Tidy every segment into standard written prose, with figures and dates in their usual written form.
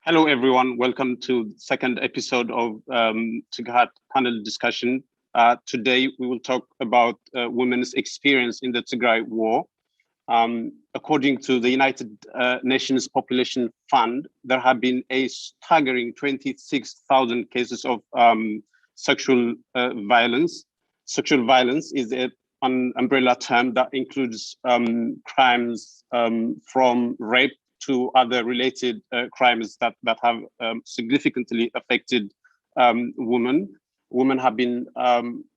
Hello, everyone. Welcome to the second episode of Tighat panel discussion. Today, we will talk about women's experience in the Tigray war. According to the United Nations Population Fund, there have been a staggering 26,000 cases of sexual violence. Sexual violence is an umbrella term that includes crimes from rape to other related crimes that have significantly affected women. Women have been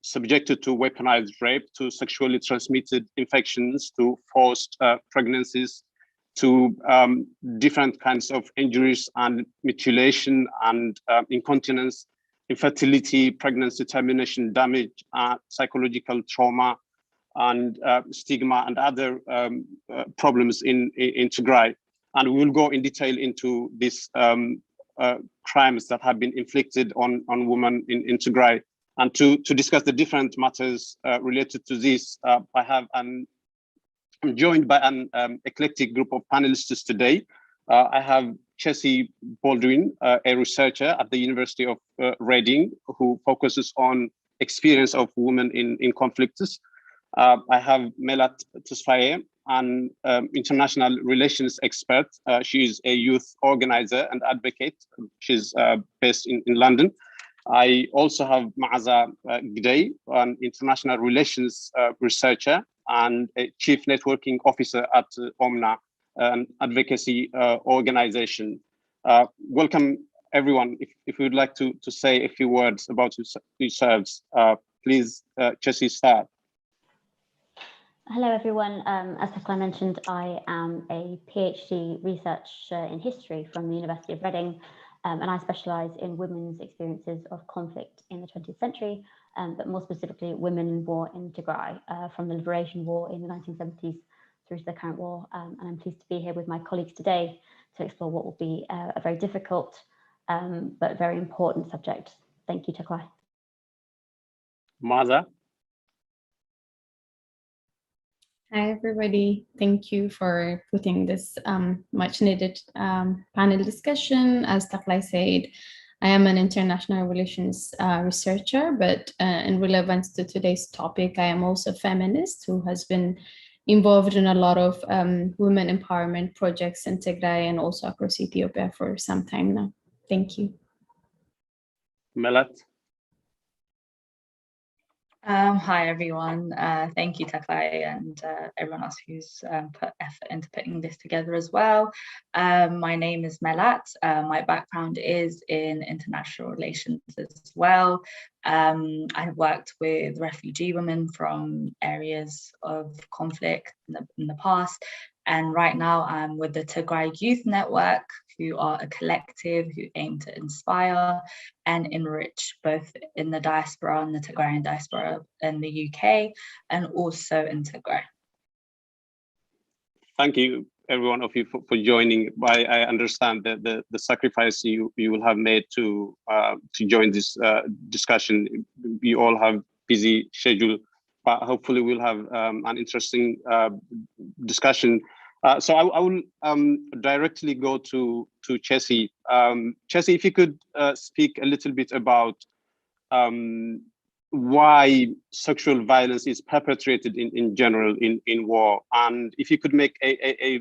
subjected to weaponized rape, to sexually transmitted infections, to forced pregnancies, to different kinds of injuries and mutilation and incontinence, infertility, pregnancy termination, damage, psychological trauma, and stigma and other problems in Tigray. And we will go in detail into these crimes that have been inflicted on women in Tigray. And to discuss the different matters related to this, I'm joined by an eclectic group of panelists today. I have Chessie Baldwin, a researcher at the University of Reading, who focuses on experience of women in conflicts. I have Melat Tesfaye, an international relations expert. She is a youth organizer and advocate. She's based in London. I also have Maaza Gdey, an international relations researcher and a chief networking officer at Omna, an advocacy organization. Welcome, everyone. If you would like to say a few words about yourselves, please, Chessie, start. Hello, everyone. As Tghat mentioned, I am a PhD researcher in history from the University of Reading, and I specialise in women's experiences of conflict in the 20th century, but more specifically, women in war in Tigray, from the Liberation War in the 1970s through to the current war. And I'm pleased to be here with my colleagues today to explore what will be a very difficult but very important subject. Thank you, Tghat. Maaza. Hi, everybody. Thank you for putting this much needed panel discussion. As Tghat said, I am an international relations researcher, but in relevance to today's topic, I am also a feminist who has been involved in a lot of women empowerment projects in Tigray and also across Ethiopia for some time now. Thank you. Melat. Hi, everyone. Thank you, Tghat, and everyone else who's put effort into putting this together as well. My name is Melat. My background is in international relations as well. I've worked with refugee women from areas of conflict in the past. And right now I'm with the Tigray Youth Network, who are a collective who aim to inspire and enrich both in the diaspora and the Tigrayan diaspora in the UK and also in Tigray. Thank you, every one of you, for joining. I understand that the sacrifice you will have made to join this discussion. You all have busy schedule, but hopefully we'll have an interesting discussion. So I will directly go to Chessie. Chessie, if you could speak a little bit about why sexual violence is perpetrated in general in war, and if you could make a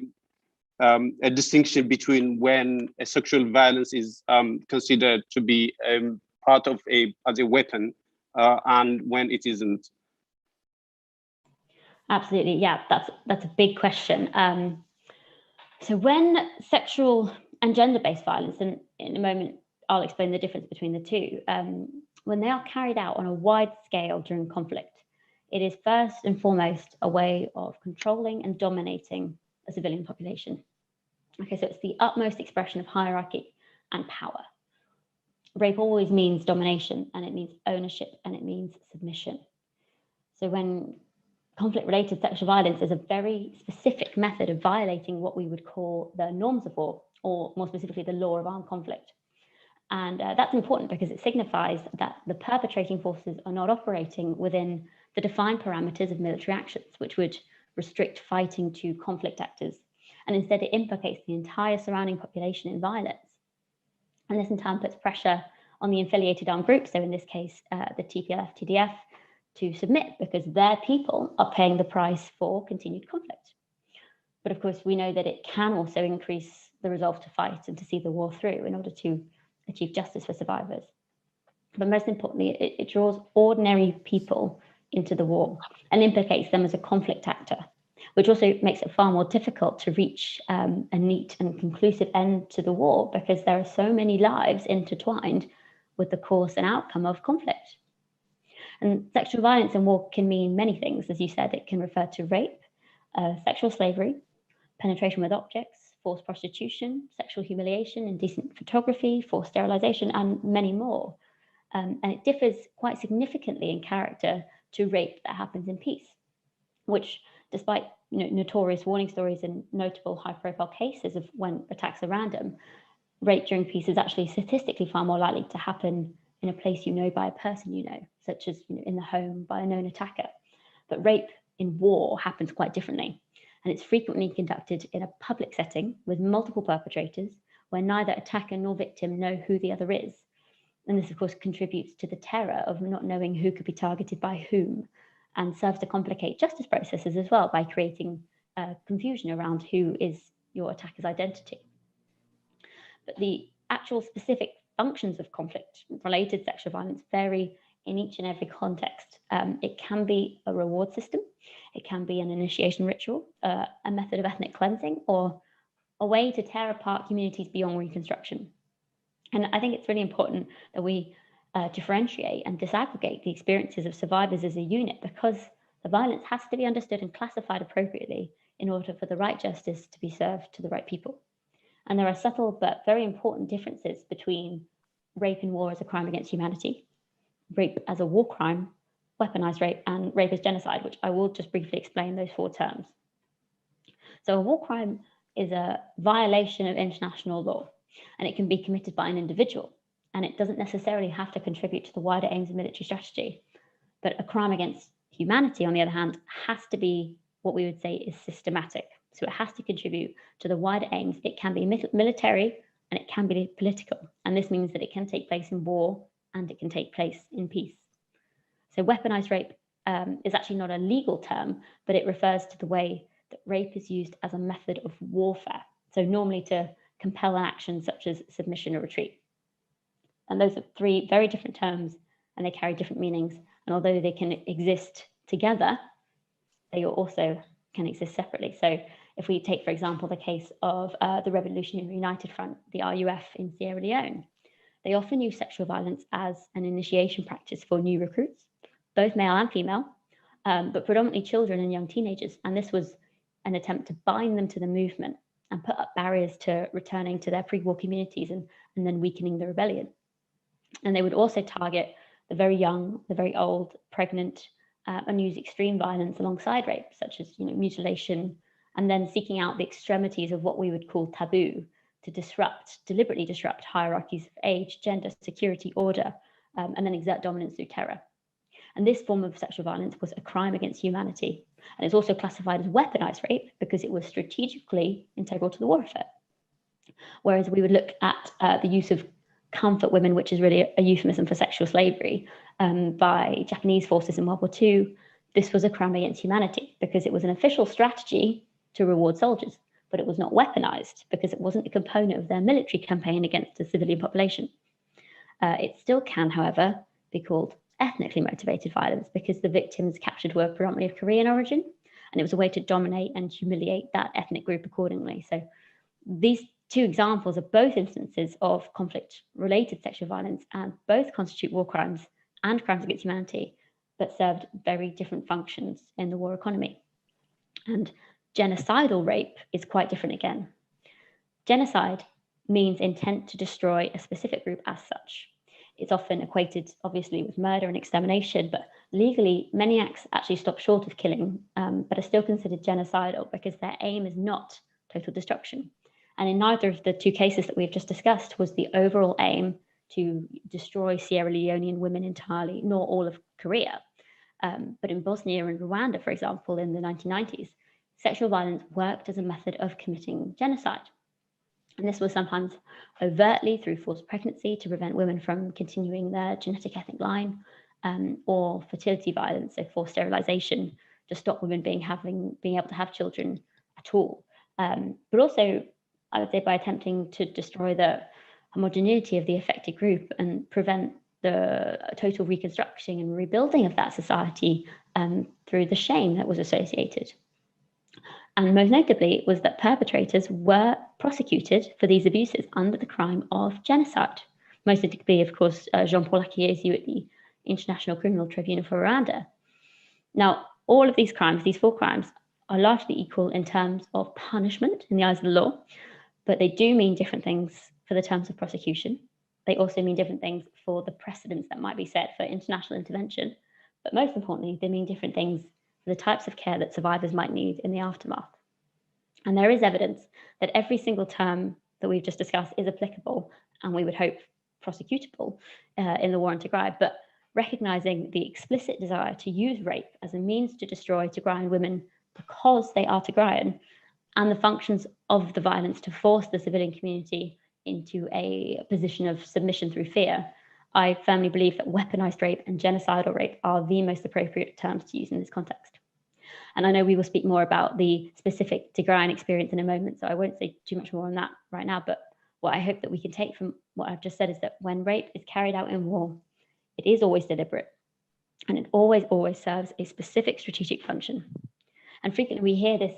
distinction between when a sexual violence is considered to be part of as a weapon and when it isn't. Absolutely, yeah, that's a big question. So when sexual and gender-based violence, and in a moment I'll explain the difference between the two, when they are carried out on a wide scale during conflict, it is first and foremost a way of controlling and dominating a civilian population. Okay, so it's the utmost expression of hierarchy and power. Rape always means domination, and it means ownership, and it means submission. So when conflict-related sexual violence is a very specific method of violating what we would call the norms of war, or more specifically, the law of armed conflict. And that's important because it signifies that the perpetrating forces are not operating within the defined parameters of military actions, which would restrict fighting to conflict actors. And instead, it implicates the entire surrounding population in violence. And this in turn puts pressure on the affiliated armed groups, so in this case, the TPLF, TDF, to submit because their people are paying the price for continued conflict. But of course, we know that it can also increase the resolve to fight and to see the war through in order to achieve justice for survivors. But most importantly, it draws ordinary people into the war and implicates them as a conflict actor, which also makes it far more difficult to reach a neat and conclusive end to the war because there are so many lives intertwined with the course and outcome of conflict. And sexual violence in war can mean many things. As you said, it can refer to rape, sexual slavery, penetration with objects, forced prostitution, sexual humiliation, indecent photography, forced sterilization, and many more. And it differs quite significantly in character to rape that happens in peace, which, despite notorious warning stories and notable high-profile cases of when attacks are random, rape during peace is actually statistically far more likely to happen in a place you know by a person you know, such as in the home by a known attacker. But rape in war happens quite differently, and it's frequently conducted in a public setting with multiple perpetrators where neither attacker nor victim know who the other is. And this, of course, contributes to the terror of not knowing who could be targeted by whom, and serves to complicate justice processes as well by creating confusion around who is your attacker's identity. But the actual specific functions of conflict-related sexual violence vary in each and every context. It can be a reward system, it can be an initiation ritual, a method of ethnic cleansing, or a way to tear apart communities beyond reconstruction. And I think it's really important that we differentiate and disaggregate the experiences of survivors as a unit, because the violence has to be understood and classified appropriately in order for the right justice to be served to the right people. And there are subtle but very important differences between rape in war as a crime against humanity, rape as a war crime, weaponized rape, and rape as genocide, which I will just briefly explain those four terms. So a war crime is a violation of international law, and it can be committed by an individual, and it doesn't necessarily have to contribute to the wider aims of military strategy. But a crime against humanity, on the other hand, has to be what we would say is systematic. So it has to contribute to the wider aims. It can be military and it can be political. And this means that it can take place in war and it can take place in peace. So weaponized rape is actually not a legal term, but it refers to the way that rape is used as a method of warfare. So normally to compel an action such as submission or retreat. And those are three very different terms and they carry different meanings. And although they can exist together, they also can exist separately. So if we take, for example, the case of the Revolutionary United Front, the RUF in Sierra Leone, they often use sexual violence as an initiation practice for new recruits, both male and female, but predominantly children and young teenagers. And this was an attempt to bind them to the movement and put up barriers to returning to their pre-war communities and then weakening the rebellion. And they would also target the very young, the very old, pregnant, and use extreme violence alongside rape, such as mutilation, and then seeking out the extremities of what we would call taboo to deliberately disrupt hierarchies of age, gender, security, order, and then exert dominance through terror. And this form of sexual violence was a crime against humanity. And it's also classified as weaponized rape because it was strategically integral to the war effort. Whereas we would look at the use of comfort women, which is really a euphemism for sexual slavery, by Japanese forces in World War II, this was a crime against humanity because it was an official strategy to reward soldiers, but it was not weaponized because it wasn't a component of their military campaign against the civilian population. It still can, however, be called ethnically motivated violence because the victims captured were predominantly of Korean origin, and it was a way to dominate and humiliate that ethnic group accordingly. So these two examples are both instances of conflict-related sexual violence, and both constitute war crimes and crimes against humanity, but served very different functions in the war economy. And genocidal rape is quite different again. Genocide means intent to destroy a specific group as such. It's often equated, obviously, with murder and extermination, but legally, many acts actually stop short of killing, but are still considered genocidal because their aim is not total destruction. And in neither of the two cases that we've just discussed was the overall aim to destroy Sierra Leonean women entirely, nor all of Korea. But in Bosnia and Rwanda, for example, in the 1990s, sexual violence worked as a method of committing genocide. And this was sometimes overtly through forced pregnancy to prevent women from continuing their genetic ethnic line, or fertility violence, so forced sterilization, to stop women being able to have children at all. But also, I would say, by attempting to destroy the homogeneity of the affected group and prevent the total reconstruction and rebuilding of that society through the shame that was associated. And most notably was that perpetrators were prosecuted for these abuses under the crime of genocide. Most notably, of course, Jean-Paul Akiyesu at the International Criminal Tribunal for Rwanda. Now, all of these crimes, these 4 crimes, are largely equal in terms of punishment in the eyes of the law, but they do mean different things for the terms of prosecution. They also mean different things for the precedents that might be set for international intervention. But most importantly, they mean different things for the types of care that survivors might need in the aftermath. And there is evidence that every single term that we've just discussed is applicable, and we would hope prosecutable in the war in Tigray. But recognizing the explicit desire to use rape as a means to destroy Tigrayan women because they are Tigrayan, and the functions of the violence to force the civilian community into a position of submission through fear, I firmly believe that weaponized rape and genocidal rape are the most appropriate terms to use in this context. And I know we will speak more about the specific Tigrayan experience in a moment, so I won't say too much more on that right now. But what I hope that we can take from what I've just said is that when rape is carried out in war, it is always deliberate, and it always serves a specific strategic function. And frequently we hear this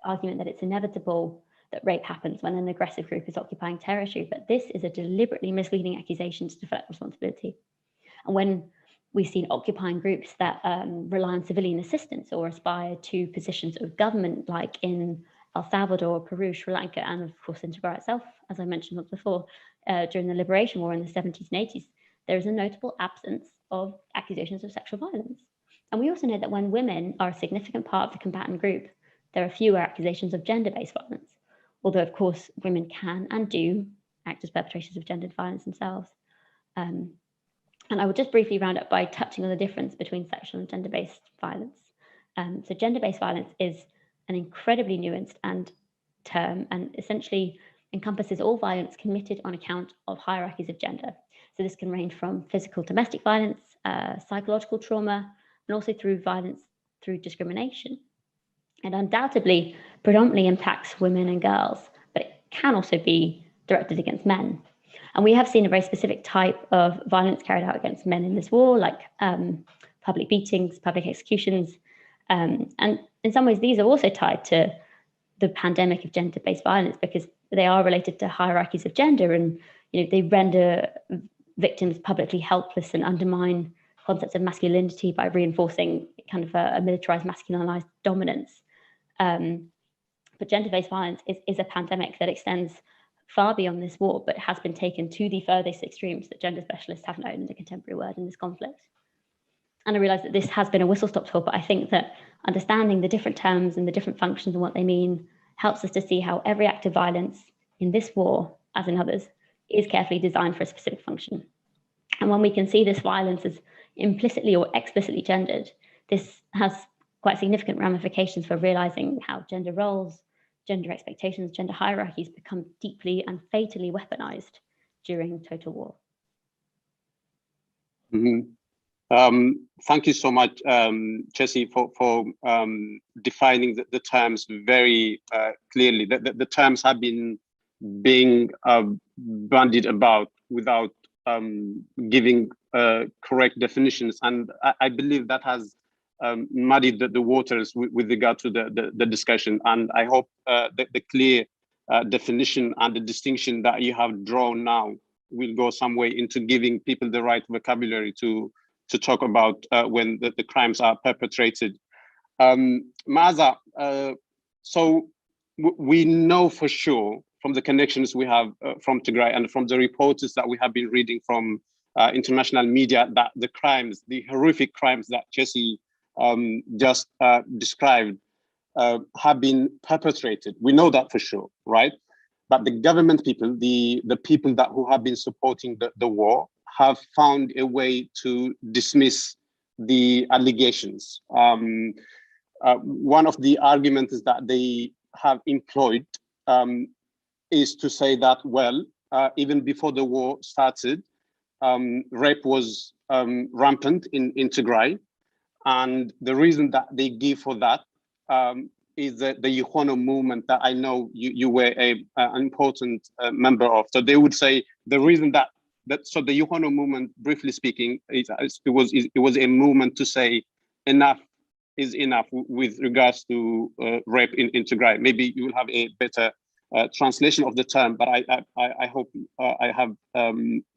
argument that it's inevitable that rape happens when an aggressive group is occupying territory, but this is a deliberately misleading accusation to deflect responsibility. And when we've seen occupying groups that rely on civilian assistance or aspire to positions of government, like in El Salvador, Peru, Sri Lanka, and of course in Tigray itself, as I mentioned before, during the Liberation War in the 70s and 80s, there is a notable absence of accusations of sexual violence. And we also know that when women are a significant part of the combatant group, there are fewer accusations of gender-based violence, although of course women can and do act as perpetrators of gendered violence themselves. And I will just briefly round up by touching on the difference between sexual and gender-based violence. So gender-based violence is an incredibly nuanced term and essentially encompasses all violence committed on account of hierarchies of gender. So this can range from physical domestic violence, psychological trauma, and also through violence through discrimination. It undoubtedly predominantly impacts women and girls, but it can also be directed against men. And we have seen a very specific type of violence carried out against men in this war, like public beatings, public executions. And in some ways, these are also tied to the pandemic of gender-based violence because they are related to hierarchies of gender, and they render victims publicly helpless and undermine concepts of masculinity by reinforcing kind of a militarized, masculinized dominance. But gender-based violence is a pandemic that extends far beyond this war, but has been taken to the furthest extremes that gender specialists have known in the contemporary world in this conflict. And I realize that this has been a whistle-stop tour, but I think that understanding the different terms and the different functions and what they mean helps us to see how every act of violence in this war, as in others, is carefully designed for a specific function. And when we can see this violence as implicitly or explicitly gendered, this has quite significant ramifications for realizing how gender roles, gender expectations, gender hierarchies become deeply and fatally weaponized during total war. Mm-hmm. Thank you so much, Jessie, for defining the terms very clearly. The terms have been being bandied about without giving correct definitions, and I believe that has muddied the waters with regard to the discussion. And I hope the clear definition and the distinction that you have drawn now will go some way into giving people the right vocabulary to talk about when the crimes are perpetrated. Maza, so we know for sure from the connections we have from Tigray and from the reports that we have been reading from international media that the crimes, the horrific crimes that Jessie just described have been perpetrated. We know that for sure, right? But the government people, the people who have been supporting the war, have found a way to dismiss the allegations. One of the arguments is that they have employed is to say that, well, even before the war started, rape was rampant in Tigray. And the reason that they give for that is the Yuhono movement that I know you were an important member of. So they would say the reason that so the Yuhono movement, briefly speaking, it was a movement to say enough is enough with regards to rape in Tigray. Maybe you will have a better translation of the term, but I hope I have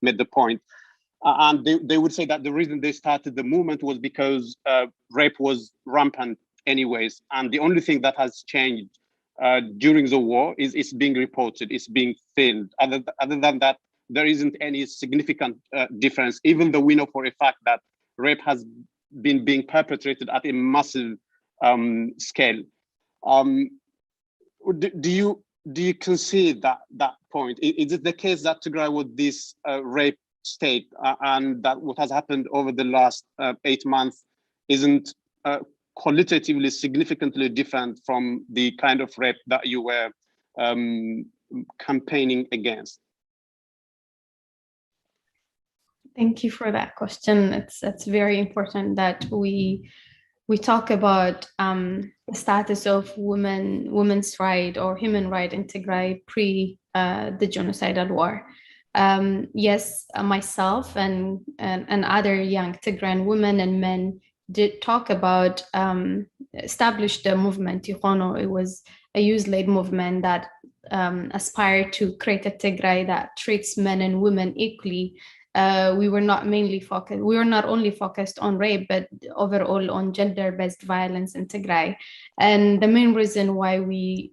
made the point. And they would say that the reason they started the movement was because rape was rampant anyways. And the only thing that has changed during the war is it's being reported, it's being filmed. Other than that, there isn't any significant difference, even though we know for a fact that rape has been being perpetrated at a massive scale. Do you concede that point? Is it the case that Tigray was this rape state, and that what has happened over the last 8 months isn't qualitatively significantly different from the kind of rape that you were campaigning against? Thank you for that question. It's very important that we talk about the status of women's right or human right in Tigray pre the genocidal war. Yes, myself and other young Tigrayan women and men did talk about establish the movement Yuhono. It was a youth-led movement that aspired to create a Tigray that treats men and women equally. We were not only focused on rape, but overall on gender-based violence in Tigray. And the main reason why we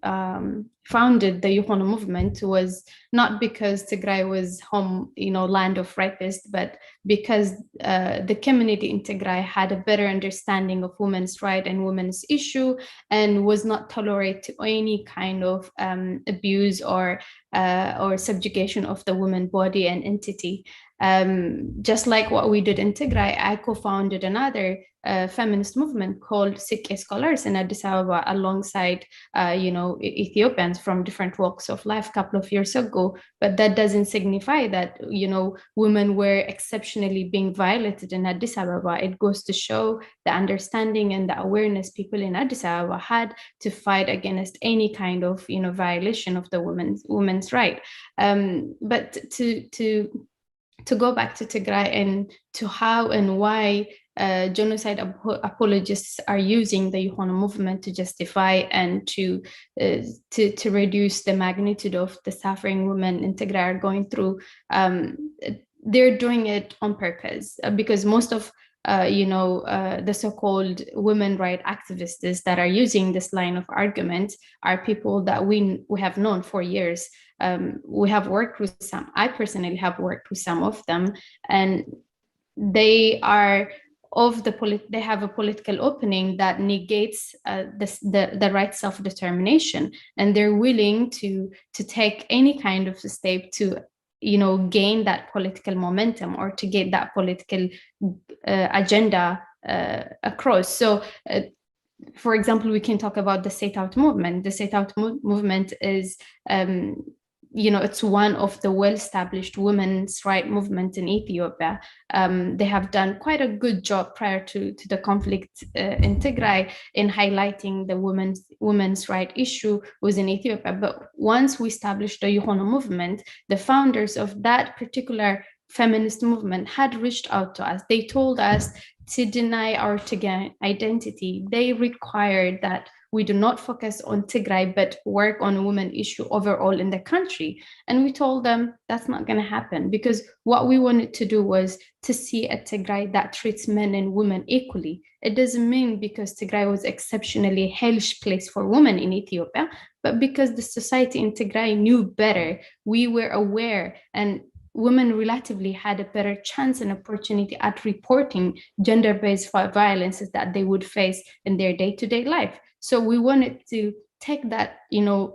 founded the Yuhono movement was not because Tigray was land of rapists, but because the community in Tigray had a better understanding of women's rights and women's issue, and was not tolerate to any kind of abuse or subjugation of the woman body and entity. Just like what we did in Tigray, I co-founded another feminist movement called Sikh Scholars in Addis Ababa alongside Ethiopians from different walks of life a couple of years ago. But that doesn't signify that women were exceptionally being violated in Addis Ababa. It goes to show the understanding and the awareness people in Addis Ababa had to fight against any kind of violation of the women's right. But to go back to Tigray and to how and why genocide apologists are using the Yuhono movement to justify and to reduce the magnitude of the suffering women in Tigray are going through. They're doing it on purpose because most of the so-called women rights activists that are using this line of argument are people that we have known for years. We have worked with some. I personally have worked with some of them, and they are they have a political opening that negates the right self-determination, and they're willing to take any kind of step to gain that political momentum or to get that political agenda across. So for example, we can talk about the Set Out movement. The Set Out movement is it's one of the well-established women's rights movement in Ethiopia. They have done quite a good job prior to the conflict in Tigray in highlighting the women's rights issue within Ethiopia. But once we established the Yuhono movement, the founders of that particular feminist movement had reached out to us. They told us to deny our Tigray identity. They required that we do not focus on Tigray, but work on a women issue overall in the country. And we told them that's not going to happen, because what we wanted to do was to see a Tigray that treats men and women equally. It doesn't mean because Tigray was exceptionally hellish place for women in Ethiopia, but because the society in Tigray knew better. We were aware, and women relatively had a better chance and opportunity at reporting gender-based violences that they would face in their day-to-day life. So we wanted to take that,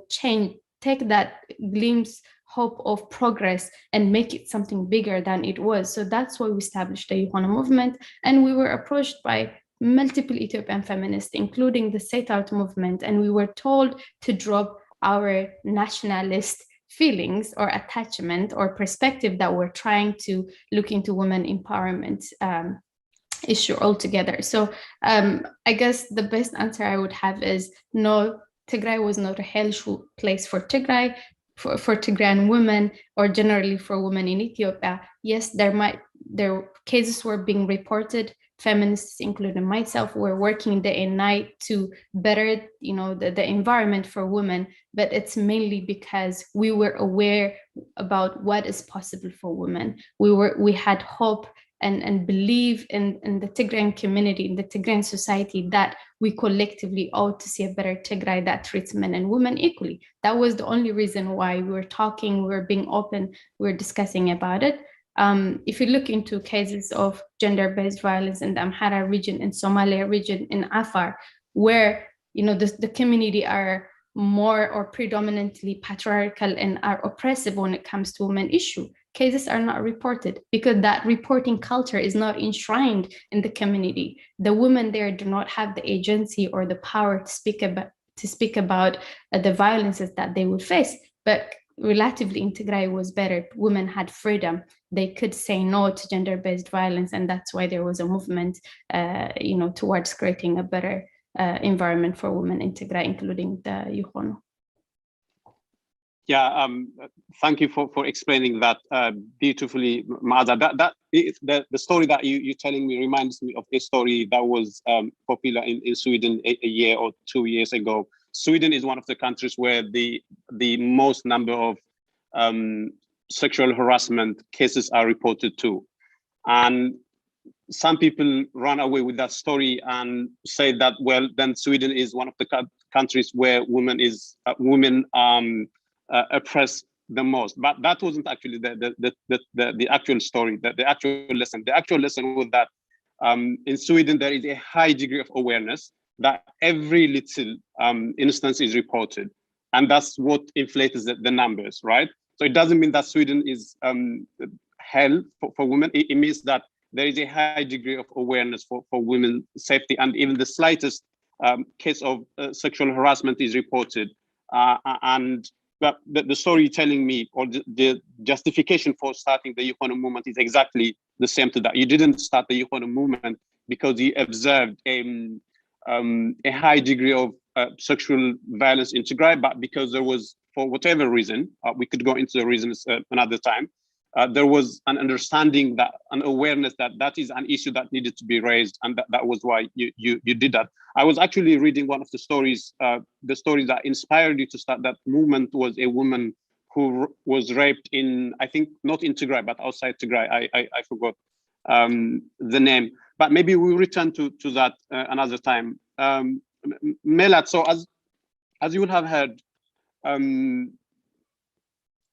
change, take that glimpse, hope of progress and make it something bigger than it was. So that's why we established the Yuhono movement. And we were approached by multiple Ethiopian feminists, including the Set Out movement. And we were told to drop our nationalist feelings or attachment or perspective that we're trying to look into women empowerment issue altogether. So I guess the best answer I would have is no, Tigray was not a hellish place for Tigray, for Tigrayan women, or generally for women in Ethiopia. Yes, there cases were being reported. Feminists, including myself, were working day and night to better, the environment for women. But it's mainly because we were aware about what is possible for women. We had hope and believe in the Tigrayan community, in the Tigrayan society, that we collectively ought to see a better Tigray that treats men and women equally. That was the only reason why we were talking, we were being open, we were discussing about it. If you look into cases of gender-based violence in the Amhara region, in Somalia region, in Afar, where the community are more or predominantly patriarchal and are oppressive when it comes to women issue, cases are not reported because that reporting culture is not enshrined in the community. The women there do not have the agency or the power to speak about the violences that they would face. But relatively in Tigray was better. Women had freedom. They could say no to gender-based violence, and that's why there was a movement, towards creating a better environment for women in Tigray, including the Yuhono. Yeah, thank you for explaining that beautifully, Maza. The story that you're telling me reminds me of a story that was popular in Sweden a year or 2 years ago. Sweden is one of the countries where the most number of sexual harassment cases are reported to. And some people run away with that story and say that, well, then Sweden is one of the countries where women oppressed the most. But that wasn't actually the actual story, the actual lesson. The actual lesson was that in Sweden, there is a high degree of awareness that every little instance is reported. And that's what inflates the numbers, right? So it doesn't mean that Sweden is hell for women. It means that there is a high degree of awareness for women's safety, and even the slightest case of sexual harassment is reported. But the story you're telling me, or the justification for starting the Yuhono movement, is exactly the same to that. You didn't start the Yuhono movement because you observed a high degree of sexual violence in Tigray, but because there was, for whatever reason, we could go into the reasons another time, there was an understanding, that an awareness that is an issue that needed to be raised, and that was why you did that. I was actually reading one of the stories that inspired you to start that movement was a woman who was raped in, I think, not in Tigray, but outside Tigray. I forgot the name, but maybe we'll return to that another time. Melat, so as you would have heard,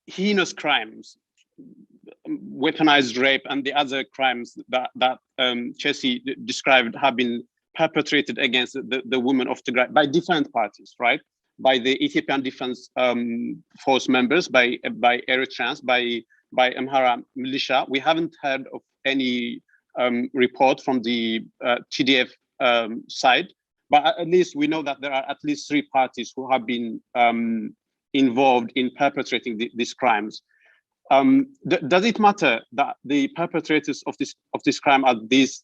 heinous crimes, weaponized rape, and the other crimes that Chessie described have been perpetrated against the women of Tigray by different parties, right? By the Ethiopian Defense Force members, by Eritreans, by Amhara militia. We haven't heard of any report from the TDF side, but at least we know that there are at least 3 parties who have been involved in perpetrating these crimes. Does it matter that the perpetrators of this crime are these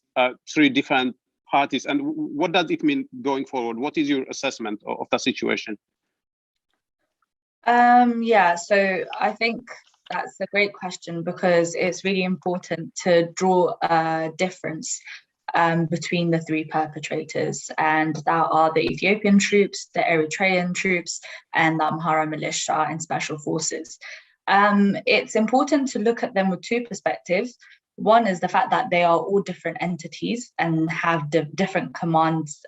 3 different parties, and what does it mean going forward? What is your assessment of the situation? Yeah, so I think that's a great question, because it's really important to draw a difference between the 3 perpetrators, and that are the Ethiopian troops, the Eritrean troops, and the Amhara militia and special forces. It's important to look at them with 2 perspectives. One is the fact that they are all different entities and have different commands,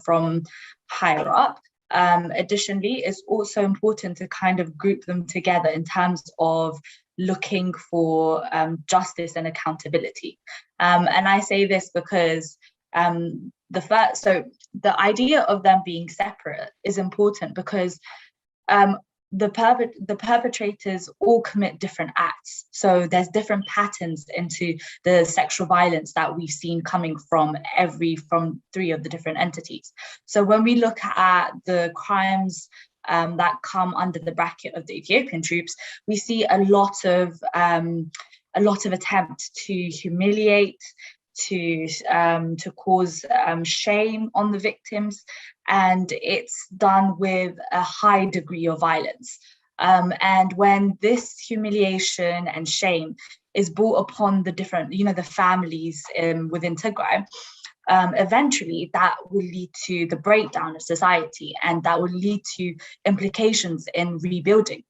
from higher up. Additionally, it's also important to kind of group them together in terms of looking for justice and accountability. And I say this because the idea of them being separate is important, because the perpetrators all commit different acts. So there's different patterns into the sexual violence that we've seen coming from 3 of the different entities. So when we look at the crimes that come under the bracket of the Ethiopian troops, we see a lot of attempt to humiliate, to cause shame on the victims, and it's done with a high degree of violence. And when this humiliation and shame is brought upon the different, the families within Tigray, eventually that will lead to the breakdown of society, and that will lead to implications in rebuilding.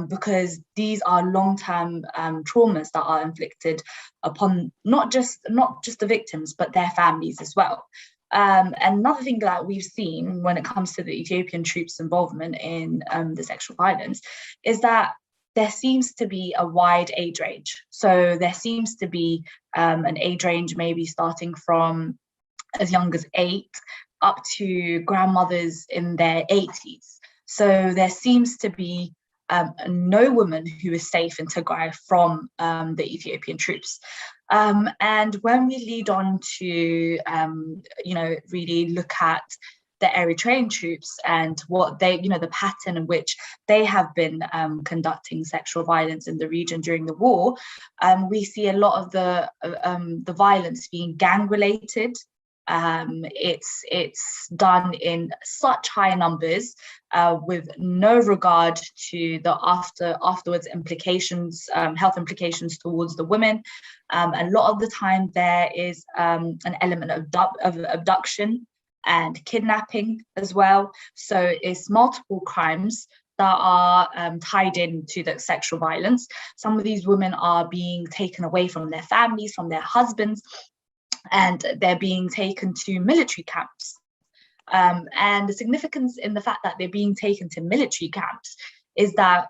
Because these are long-term traumas that are inflicted upon not just the victims, but their families as well. Another thing that we've seen when it comes to the Ethiopian troops' involvement in the sexual violence is that there seems to be a wide age range. So there seems to be an age range maybe starting from as young as 8 up to grandmothers in their 80s. So there seems to be no woman who is safe in Tigray from the Ethiopian troops. And when we lead on to, really look at the Eritrean troops and what they, the pattern in which they have been conducting sexual violence in the region during the war, we see a lot of the violence being gang-related. It's done in such high numbers with no regard to the afterwards implications, health implications towards the women. A lot of the time there is an element of abduction and kidnapping as well. So it's multiple crimes that are tied into the sexual violence. Some of these women are being taken away from their families, from their husbands, and they're being taken to military camps. And the significance in the fact that they're being taken to military camps is that,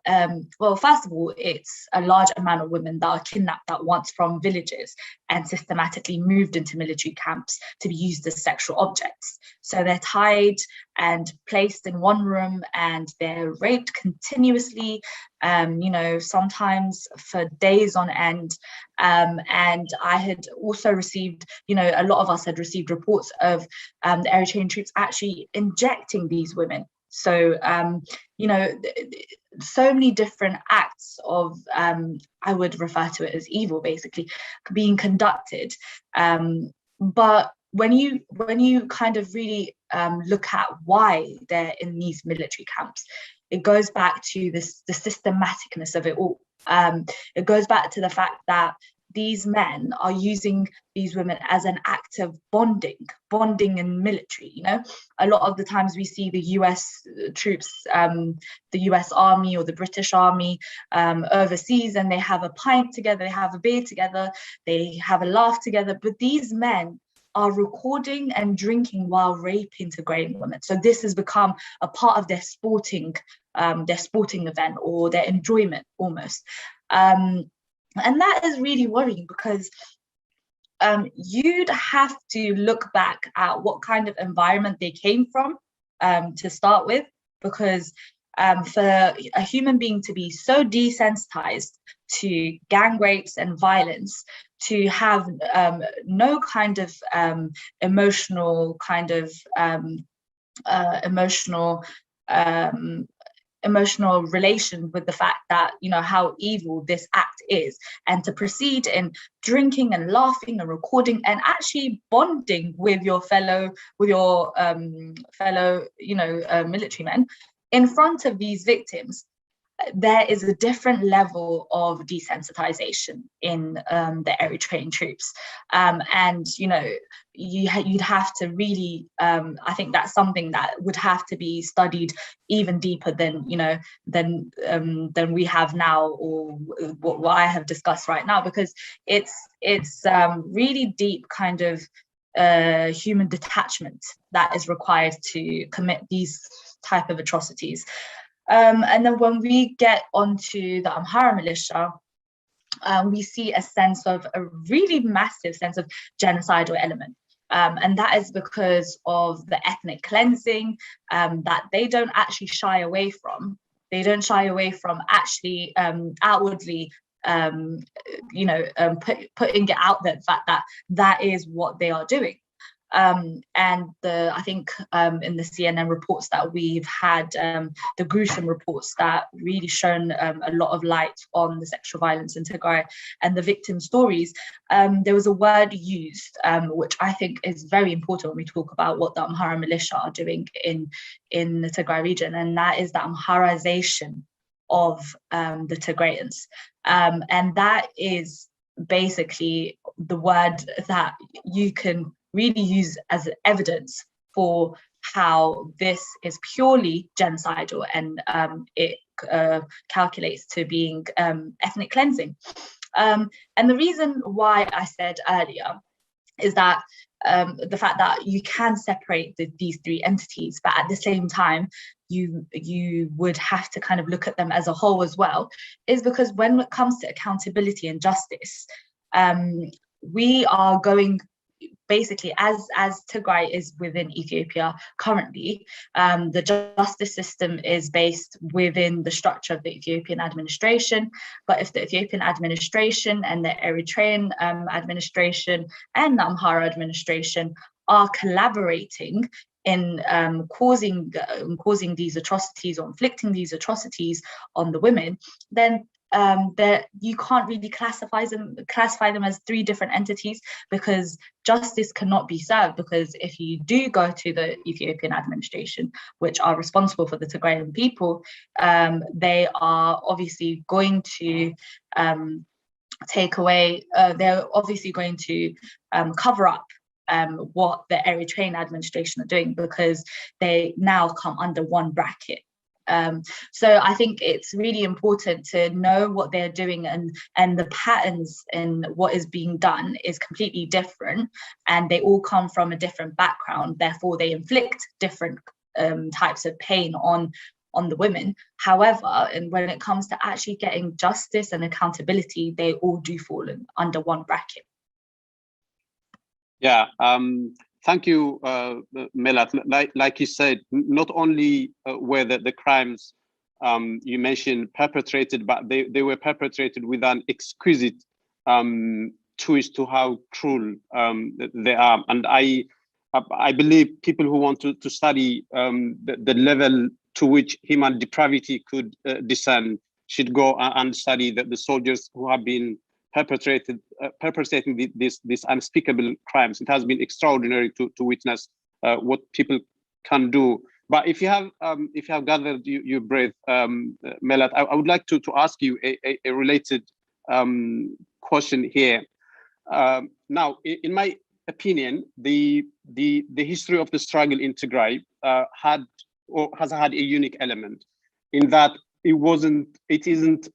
well, first of all, it's a large amount of women that are kidnapped at once from villages and systematically moved into military camps to be used as sexual objects. So they're tied and placed in one room and they're raped continuously, sometimes for days on end. And I had also received, a lot of us had received reports of the Eritrean troops actually injecting these women. So, so many different acts of, I would refer to it as evil, basically, being conducted. But when you kind of really look at why they're in these military camps, it goes back to the systematicness of it all. It goes back to the fact that these men are using these women as an act of bonding in military. A lot of the times we see the US troops, the US Army or the British Army overseas, and they have a pint together, they have a beer together, they have a laugh together, but these men are recording and drinking while raping Tigrayan women. So this has become a part of their sporting event or their enjoyment almost. And that is really worrying because you'd have to look back at what kind of environment they came from to start with, because for a human being to be so desensitized to gang rapes and violence, to have no kind of emotional relation with the fact that, how evil this act is, and to proceed in drinking and laughing and recording and actually bonding with your fellow military men in front of these victims, there is a different level of desensitization in the Eritrean troops. And, you'd have to really, I think that's something that would have to be studied even deeper than we have now, or what I have discussed right now, because it's really deep kind of human detachment that is required to commit these type of atrocities. And then when we get onto the Amhara militia, we see a really massive sense of genocidal element. And that is because of the ethnic cleansing that they don't actually shy away from. They don't shy away from actually outwardly, putting it out there, the fact that that is what they are doing. And I think in the CNN reports that we've had, the gruesome reports that really shone a lot of light on the sexual violence in Tigray and the victim stories, there was a word used, which I think is very important when we talk about what the Amhara militia are doing in the Tigray region, and that is the Amharization of the Tigrayans. And that is basically the word that you can really use as evidence for how this is purely genocidal, and it calculates to being ethnic cleansing. And the reason why I said earlier is that the fact that you can separate these three entities, but at the same time, you would have to kind of look at them as a whole as well, is because when it comes to accountability and justice, we are going, basically, as Tigray is within Ethiopia currently, the justice system is based within the structure of the Ethiopian administration. But if the Ethiopian administration and the Eritrean administration and the Amhara administration are collaborating in causing these atrocities or inflicting these atrocities on the women, then that you can't really classify them as three different entities, because justice cannot be served. Because if you do go to the Ethiopian administration, which are responsible for the Tigrayan people, they are obviously going to take away, they're obviously going to cover up what the Eritrean administration are doing, because they now come under one bracket. So I think it's really important to know what they're doing, and the patterns in what is being done is completely different, and they all come from a different background. Therefore, they inflict different types of pain on the women. However, and when it comes to actually getting justice and accountability, they all do fall under one bracket. Yeah. Thank you, Melat. Like you said, not only were the crimes you mentioned perpetrated, but they were perpetrated with an exquisite twist to how cruel they are. And I believe people who want to study the level to which human depravity could descend should go and study the soldiers who have been perpetrating these unspeakable crimes. It has been extraordinary to witness what people can do. But if you have gathered your breath, Melat, I would like to ask you a related question here. Now, in my opinion, the history of the struggle in Tigray has had a unique element, in that it isn't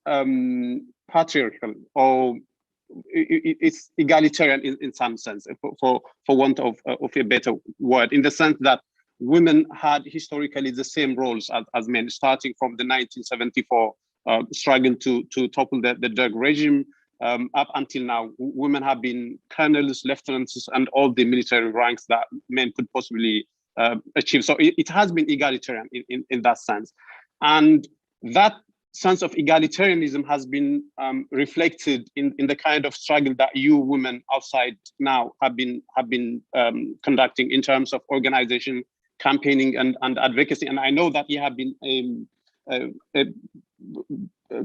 patriarchal, or it's egalitarian in some sense, for want of a better word, in the sense that women had historically the same roles as men, starting from the 1974 struggle to topple the Derg regime up until now. Women have been colonels, lieutenants, and all the military ranks that men could possibly achieve. So it has been egalitarian in that sense, and that sense of egalitarianism has been reflected in the kind of struggle that you women outside now have been conducting in terms of organization, campaigning, and advocacy. And I know that you have been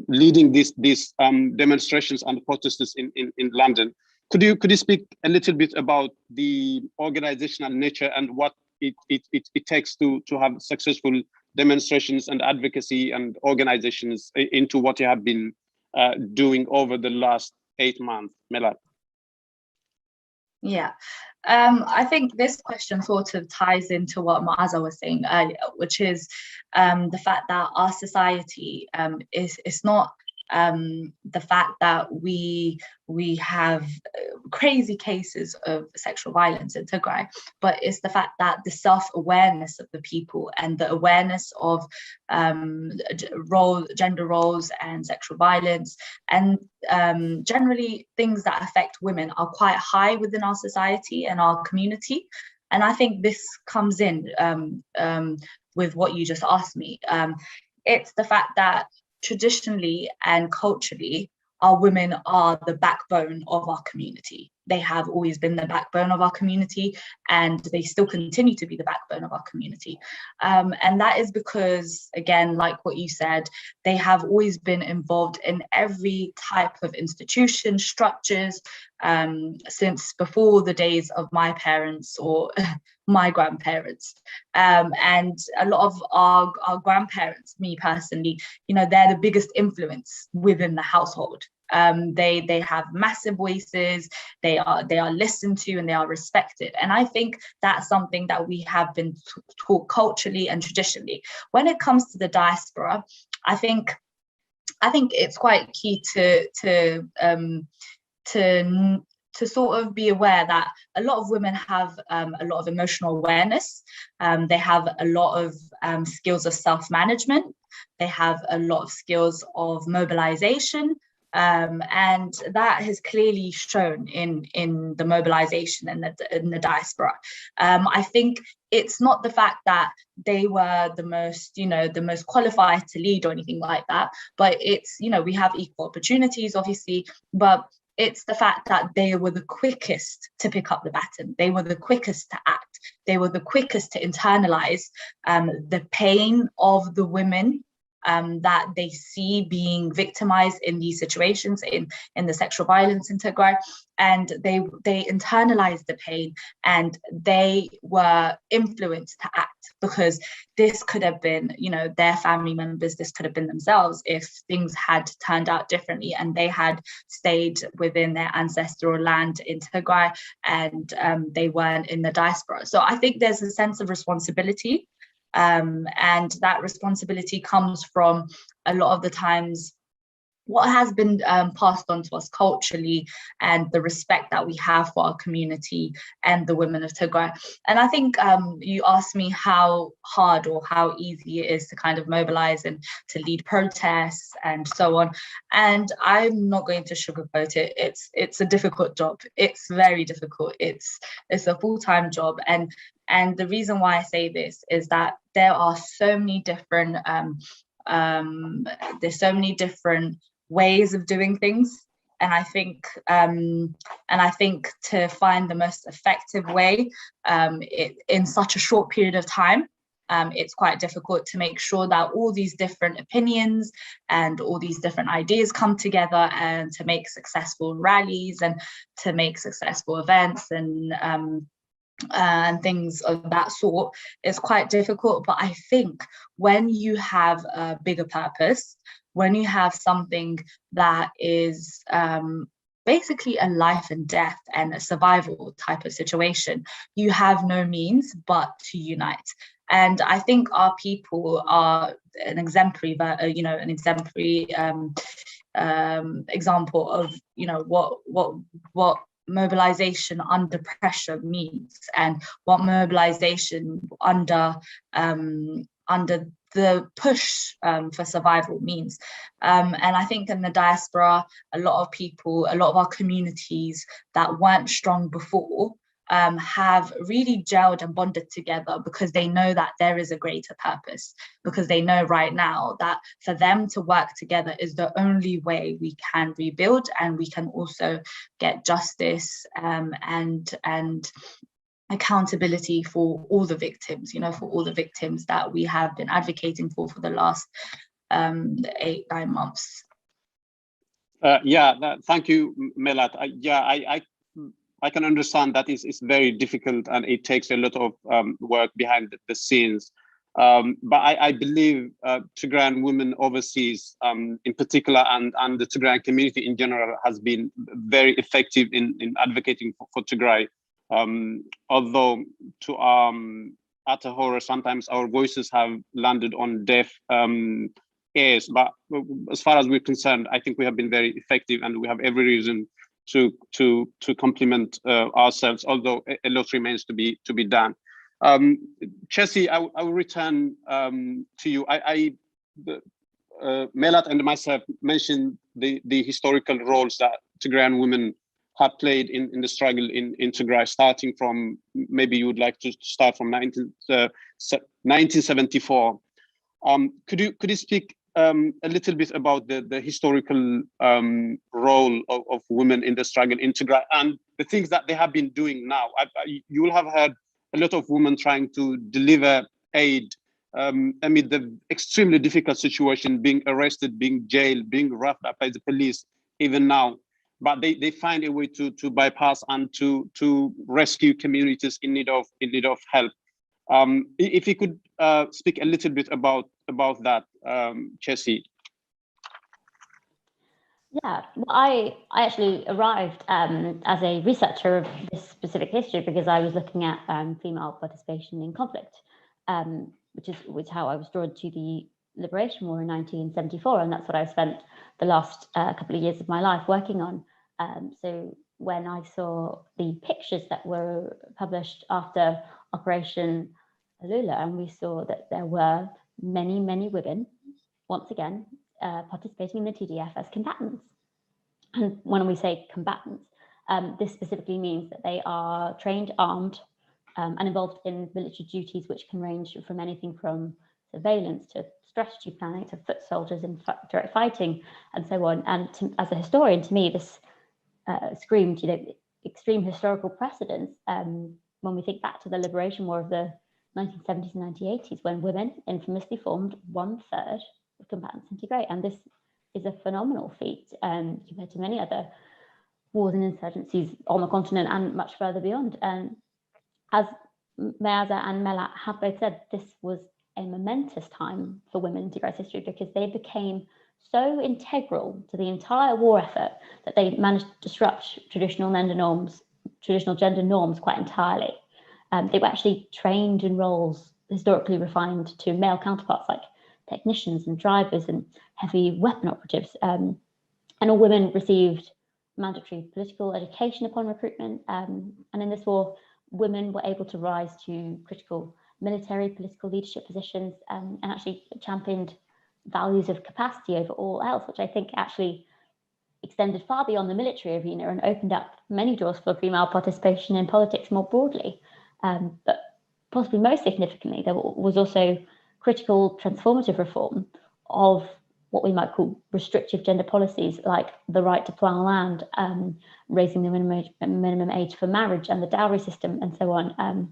leading these demonstrations and protests in London. Could you speak a little bit about the organizational nature and what it takes to have successful demonstrations and advocacy and organizations into what you have been doing over the last 8 months, Melat? Yeah, I think this question sort of ties into what Maaza was saying earlier, which is the fact that our society is not the fact that we have crazy cases of sexual violence in Tigray, but it's the fact that the self-awareness of the people and the awareness of gender roles and sexual violence, and generally things that affect women, are quite high within our society and our community. And I think this comes in with what you just asked me. It's the fact that traditionally and culturally, our women are the backbone of our community. they have always been the backbone of our community, and they still continue to be the backbone of our community. And that is because, again, like what you said, they have always been involved in every type of institution, structures, since before the days of my parents or my grandparents. And a lot of our grandparents, me personally, you know, they're the biggest influence within the household. They have massive voices, they are listened to, and they are respected. And I think that's something that we have been taught culturally and traditionally. When it comes to the diaspora, I think it's quite key to sort of be aware that a lot of women have a lot of emotional awareness. They have a lot of skills of self-management. They have a lot of skills of mobilization. And that has clearly shown in the mobilization and in the diaspora. I think it's not the fact that they were the most qualified to lead or anything like that, but it's, you know, we have equal opportunities, obviously, but it's the fact that they were the quickest to pick up the baton. They were the quickest to act. They were the quickest to internalize the pain of the women that they see being victimized in these situations, in the sexual violence in Tigray, and they internalized the pain, and they were influenced to act, because this could have been, you know, their family members, this could have been themselves if things had turned out differently and they had stayed within their ancestral land in Tigray, and they weren't in the diaspora. So I think there's a sense of responsibility. And that responsibility comes from a lot of the times what has been passed on to us culturally, and the respect that we have for our community and the women of Tigray. And I think you asked me how hard or how easy it is to kind of mobilize and to lead protests and so on. And I'm not going to sugarcoat it. It's a difficult job. It's very difficult. It's a full-time job. And the reason why I say this is that there are so many different ways of doing things, and I think to find the most effective way in such a short period of time, it's quite difficult to make sure that all these different opinions and all these different ideas come together, and to make successful rallies and to make successful events and things of that sort is quite difficult. But I think when you have a bigger purpose, when you have something that is basically a life and death and a survival type of situation, you have no means but to unite. And I think our people are an exemplary example of, you know, what mobilization under pressure means, and what mobilization under the push for survival means. And I think in the diaspora, a lot of people, a lot of our communities that weren't strong before have really gelled and bonded together, because they know that there is a greater purpose, because they know right now that for them to work together is the only way we can rebuild, and we can also get justice and accountability for all the victims, you know, for all the victims that we have been advocating for the last 8-9 months. Thank you, Melat. I can understand that it's very difficult, and it takes a lot of work behind the scenes. But I believe Tigrayan women overseas, in particular, and the Tigrayan community in general, has been very effective in advocating for Tigray. Although to utter horror, sometimes our voices have landed on deaf ears. But as far as we're concerned, I think we have been very effective, and we have every reason to compliment ourselves, although a lot remains to be done. Chelsea, I will return to you. Melat and myself mentioned the historical roles that Tigrayan women have played in the struggle in Tigray, starting from, maybe you would like to start from 1974. Could you speak a little bit about the historical role of women in the struggle in Tigray, and the things that they have been doing now. You will have heard a lot of women trying to deliver aid amid the extremely difficult situation, being arrested, being jailed, being roughed up by the police, even now. But they find a way to bypass and to rescue communities in need of help. If you could speak a little bit about that, Chessie. Yeah, well, I actually arrived as a researcher of this specific history because I was looking at female participation in conflict, which is how I was drawn to the Liberation War in 1974, and that's what I spent the last couple of years of my life working on. So when I saw the pictures that were published after Operation Alula, and we saw that there were many women, once again, participating in the TDF as combatants. And when we say combatants, this specifically means that they are trained, armed, and involved in military duties, which can range from anything from surveillance to strategy planning to foot soldiers in direct fighting and so on. And as a historian, to me, this screamed, extreme historical precedence when we think back to the Liberation War of the 1970s and 1980s, when women infamously formed 1/3 of combatants in Tigray. And this is a phenomenal feat compared to many other wars and insurgencies on the continent and much further beyond. And as Meaza and Melat have both said, this was a momentous time for women in Tigray's history because they became so integral to the entire war effort that they managed to disrupt traditional gender norms quite entirely. They were actually trained in roles historically refined to male counterparts like technicians and drivers and heavy weapon operatives. And all women received mandatory political education upon recruitment. And in this war, women were able to rise to critical military, political leadership positions and actually championed values of capacity over all else, which I think actually extended far beyond the military arena and opened up many doors for female participation in politics more broadly. But possibly most significantly, there was also critical transformative reform of what we might call restrictive gender policies, like the right to plough land, raising the minimum age for marriage and the dowry system and so on.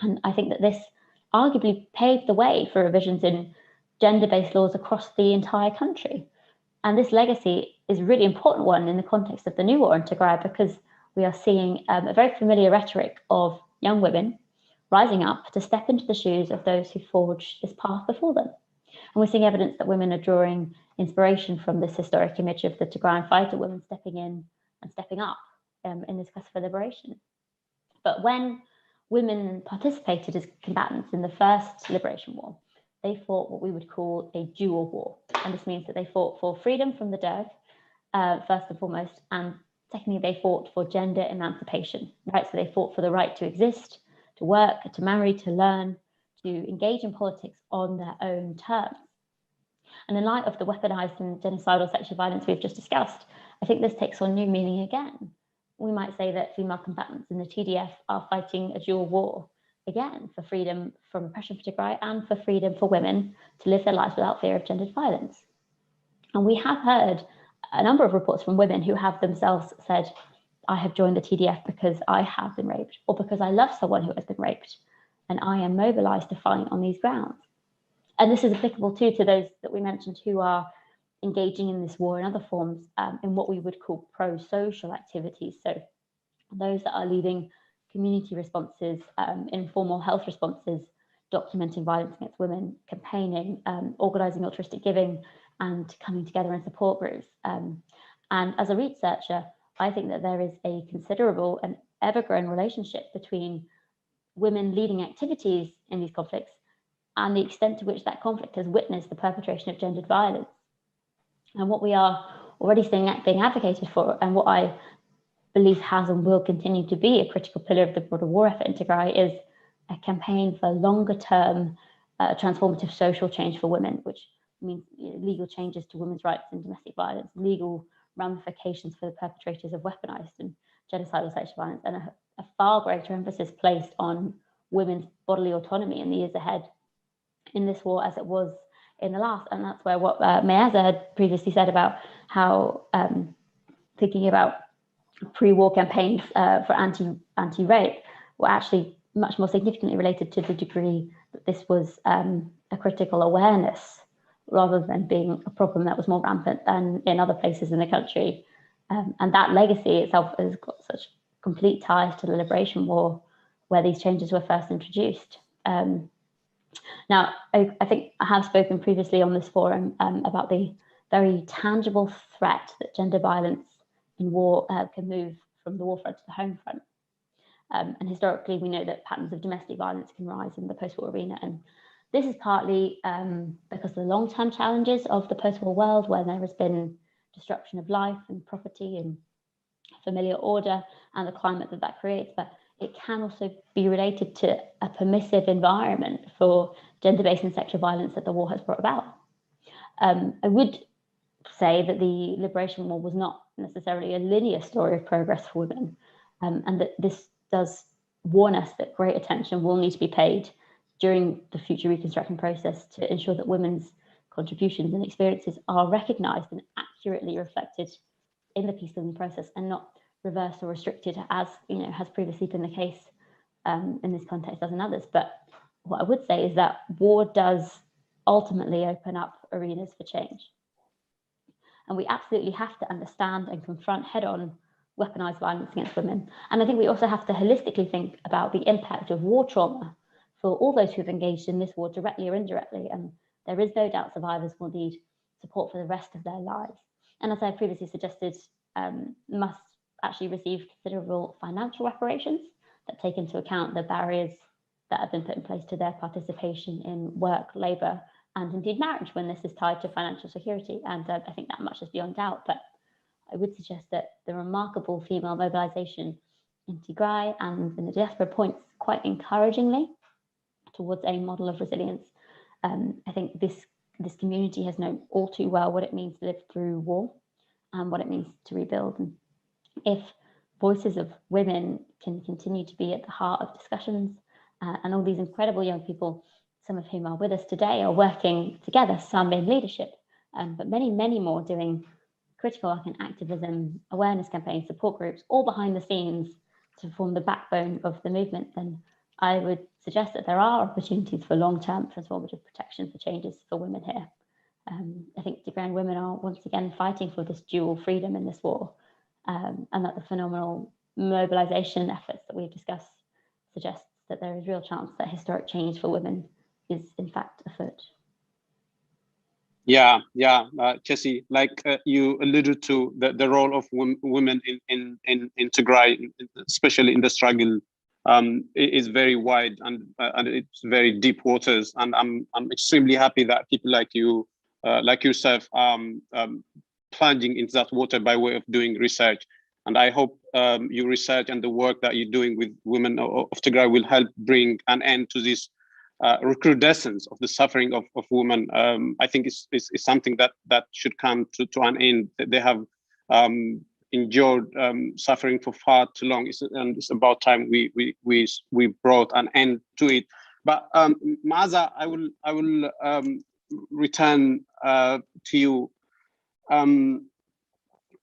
And I think that this arguably paved the way for revisions in gender-based laws across the entire country. And this legacy is a really important one in the context of the new war in Tigray, because we are seeing a very familiar rhetoric of young women rising up to step into the shoes of those who forged this path before them. And we're seeing evidence that women are drawing inspiration from this historic image of the Tigrayan fighter women stepping in and stepping up in this quest for liberation. But when women participated as combatants in the first Liberation War, they fought what we would call a dual war. And this means that they fought for freedom from the Derg, first and foremost, and secondly, they fought for gender emancipation, right? So they fought for the right to exist, to work, to marry, to learn, to engage in politics on their own terms. And in light of the weaponized and genocidal sexual violence we've just discussed, I think this takes on new meaning again. We might say that female combatants in the TDF are fighting a dual war, again, for freedom from oppression for Tigray and for freedom for women to live their lives without fear of gendered violence. And we have heard a number of reports from women who have themselves said, I have joined the TDF because I have been raped, or because I love someone who has been raped, and I am mobilized to fight on these grounds. And this is applicable too to those that we mentioned who are engaging in this war in other forms, in what we would call pro-social activities. So those that are leading community responses, informal health responses, documenting violence against women, campaigning, organizing altruistic giving, and coming together in support groups. And as a researcher, I think that there is a considerable and ever-growing relationship between women leading activities in these conflicts and the extent to which that conflict has witnessed the perpetration of gendered violence. And what we are already seeing being advocated for, and what I believe has and will continue to be a critical pillar of the broader war effort in Tigray, is a campaign for longer-term transformative social change for women, which means legal changes to women's rights in domestic violence, legal ramifications for the perpetrators of weaponized and genocidal sexual violence, and a far greater emphasis placed on women's bodily autonomy in the years ahead in this war as it was in the last. And that's where what Meaza had previously said about how thinking about pre-war campaigns for anti-rape were actually much more significantly related to the degree that this was a critical awareness rather than being a problem that was more rampant than in other places in the country. And that legacy itself has got such complete ties to the Liberation War, where these changes were first introduced. Now, I think I have spoken previously on this forum about the very tangible threat that gender violence in war can move from the war front to the home front. And historically, we know that patterns of domestic violence can rise in the post-war arena. And this is partly because of the long-term challenges of the post-war world, where there has been disruption of life and property and familiar order and the climate that that creates. But it can also be related to a permissive environment for gender-based and sexual violence that the war has brought about. I would say that the Liberation War was not necessarily a linear story of progress for women, and that this does warn us that great attention will need to be paid during the future reconstruction process to ensure that women's contributions and experiences are recognised and accurately reflected in the peacebuilding process, and not reversed or restricted, as has previously been the case in this context as in others. But what I would say is that war does ultimately open up arenas for change. And we absolutely have to understand and confront head-on weaponized violence against women. And I think we also have to holistically think about the impact of war trauma for all those who've engaged in this war directly or indirectly. And there is no doubt survivors will need support for the rest of their lives. And as I previously suggested, must actually receive considerable financial reparations that take into account the barriers that have been put in place to their participation in work, labour, and indeed marriage when this is tied to financial security. And I think that much is beyond doubt. But I would suggest that the remarkable female mobilisation in Tigray and in the diaspora points quite encouragingly towards a model of resilience. I think this community has known all too well what it means to live through war and what it means to rebuild. And if voices of women can continue to be at the heart of discussions, and all these incredible young people, some of whom are with us today, are working together, some in leadership, but many, many more doing critical work in activism, awareness campaigns, support groups, all behind the scenes to form the backbone of the movement, then I would suggest that there are opportunities for long-term transformative protection for changes for women here. I think Tigrayan women are once again fighting for this dual freedom in this war, and that the phenomenal mobilization efforts that we've discussed suggest that there is real chance that historic change for women is in fact afoot. Yeah, Jessie, like you alluded to, the role of women in Tigray, especially in the struggle, is very wide and it's very deep waters. And I'm extremely happy that people like you, like yourself, plunging into that water by way of doing research. And I hope your research and the work that you're doing with women of Tigray will help bring an end to this recrudescence of the suffering of women. I think it's something that should come to an end. They have endured suffering for far too long, and it's about time we brought an end to it. But Maaza, I will return to you.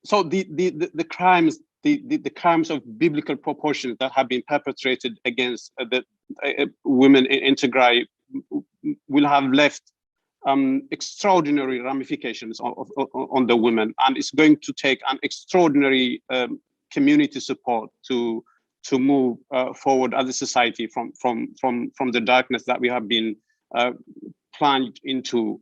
So the crimes, the crimes of biblical proportions that have been perpetrated against the women in Tigray will have left extraordinary ramifications on the women, and it's going to take an extraordinary community support to move forward as a society from the darkness that we have been plunged into.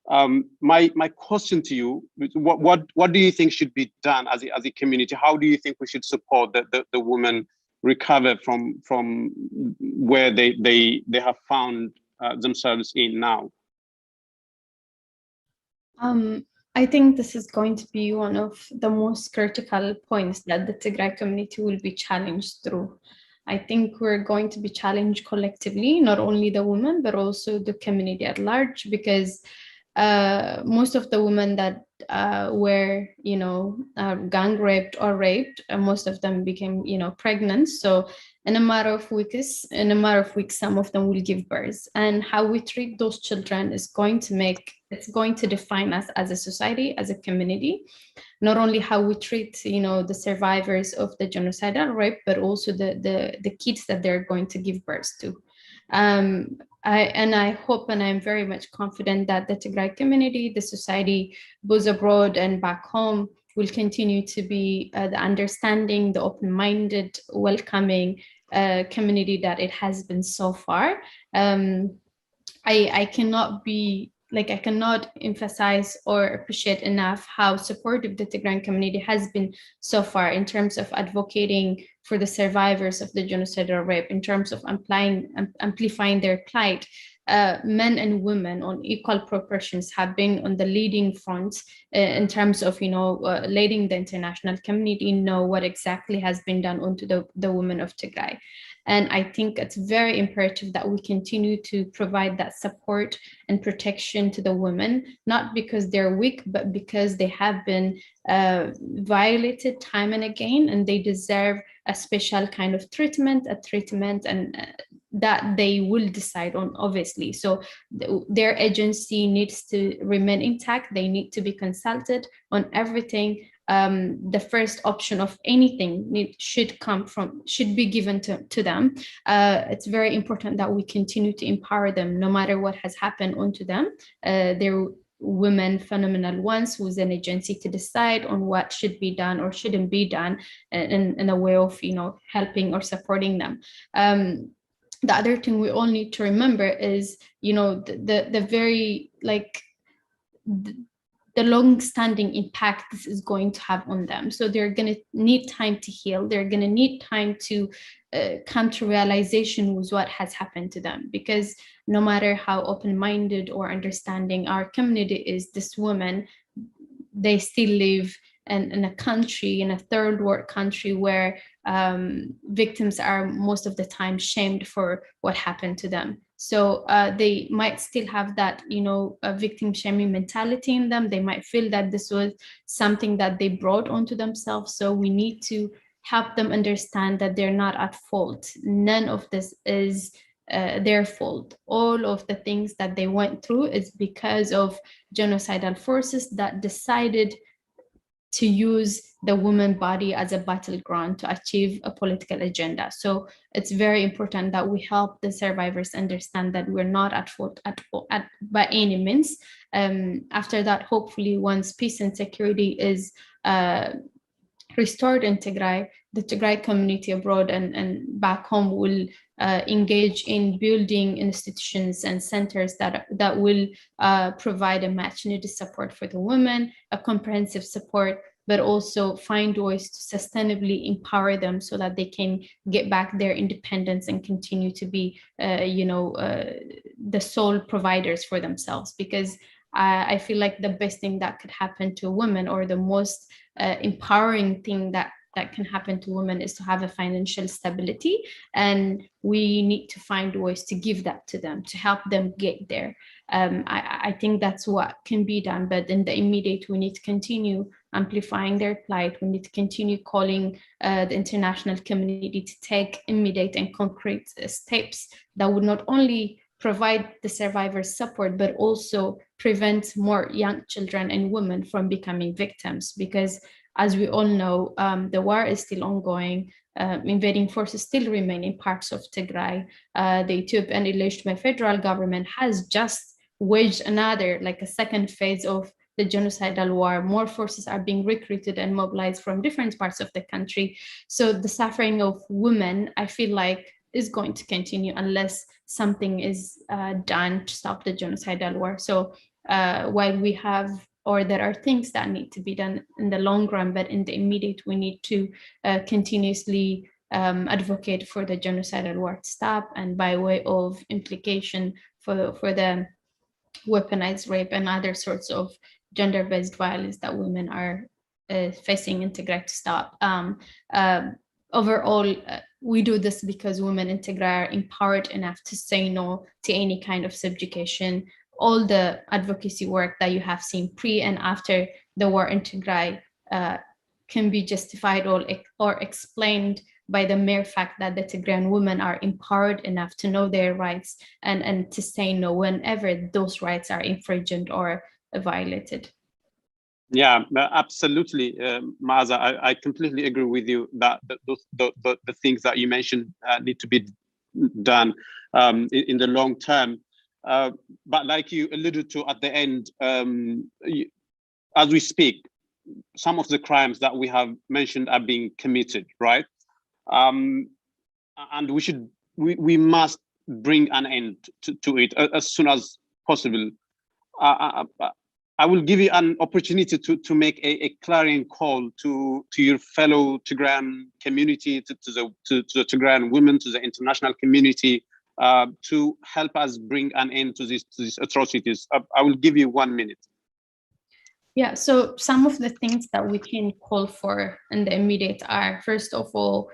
My question to you: what do you think should be done as a community? How do you think we should support the women recover from where they have found themselves in now? I think this is going to be one of the most critical points that the Tigray community will be challenged through. I think we're going to be challenged collectively, not only the women, but also the community at large, because most of the women that were, gang raped or raped, most of them became, pregnant. So in a matter of weeks, some of them will give birth. And how we treat those children is going to make it's going to define us as a society, as a community, not only how we treat, you know, the survivors of the genocidal rape, but also the kids that they're going to give birth to. I hope, and I'm very much confident that the Tigray community, the society, both abroad and back home, will continue to be the understanding, the open-minded, welcoming community that it has been so far. I cannot be like, I cannot emphasize or appreciate enough how supportive the Tigrayan community has been so far in terms of advocating for the survivors of the genocidal rape, in terms of amplifying their plight. Men and women on equal proportions have been on the leading front in terms of, you know, letting the international community know what exactly has been done onto the women of Tigray. And I think it's very imperative that we continue to provide that support and protection to the women, not because they're weak, but because they have been violated time and again, and they deserve a special kind of treatment, and that they will decide on, obviously. So their agency needs to remain intact. They need to be consulted on everything. The first option of anything should be given to them. It's very important that we continue to empower them, no matter what has happened onto them. They're women, phenomenal ones, with an agency to decide on what should be done or shouldn't be done in a way of, you know, helping or supporting them. The other thing we all need to remember is, you know, the very, like, the long-standing impact this is going to have on them. So they're going to need time to heal. They're going to need time to come to realization with what has happened to them, because no matter how open-minded or understanding our community is, this woman, they still live in a country, in a third world country, where victims are most of the time shamed for what happened to them. So they might still have that, you know, victim shaming mentality in them. They might feel that this was something that they brought onto themselves. So we need to help them understand that they're not at fault. None of this is their fault. All of the things that they went through is because of genocidal forces that decided to use the woman body as a battleground to achieve a political agenda. So it's very important that we help the survivors understand that we're not at fault by any means. After that, hopefully, once peace and security is restored in Tigray, the Tigray community abroad and back home will engage in building institutions and centers that will provide a much needed support for the women, a comprehensive support, but also find ways to sustainably empower them so that they can get back their independence and continue to be, the sole providers for themselves. Because I feel like the best thing that could happen to a woman, or the most empowering thing that can happen to women, is to have a financial stability. And we need to find ways to give that to them, to help them get there. I think that's what can be done. But in the immediate, we need to continue amplifying their plight. We need to continue calling the international community to take immediate and concrete steps that would not only provide the survivors support, but also prevent more young children and women from becoming victims. Because as we all know, the war is still ongoing. Invading forces still remain in parts of Tigray. The Ethiopian illegitimate federal government has just waged another, like a second phase of the genocidal war. More forces are being recruited and mobilized from different parts of the country. So the suffering of women, I feel like, is going to continue unless something is done to stop the genocidal war. So while we have, or there are things that need to be done in the long run, but in the immediate, we need to continuously advocate for the genocidal war to stop, and by way of implication for the weaponized rape and other sorts of gender-based violence that women are facing in Tigray to stop. Overall, we do this because women in Tigray are empowered enough to say no to any kind of subjugation. All the advocacy work that you have seen pre and after the war in Tigray can be justified or explained by the mere fact that the Tigrayan women are empowered enough to know their rights and to say no whenever those rights are infringed or violated. Yeah, absolutely, Maaza. I completely agree with you that the things that you mentioned need to be done in the long term. But like you alluded to at the end, as we speak, some of the crimes that we have mentioned are being committed, right? And we must bring an end to it as soon as possible. I will give you an opportunity to make a clarion call to your fellow Tigrayan community, to the Tigrayan women, to the international community, to help us bring an end to these atrocities. I will give you 1 minute. Yeah, so some of the things that we can call for in the immediate are, first of all,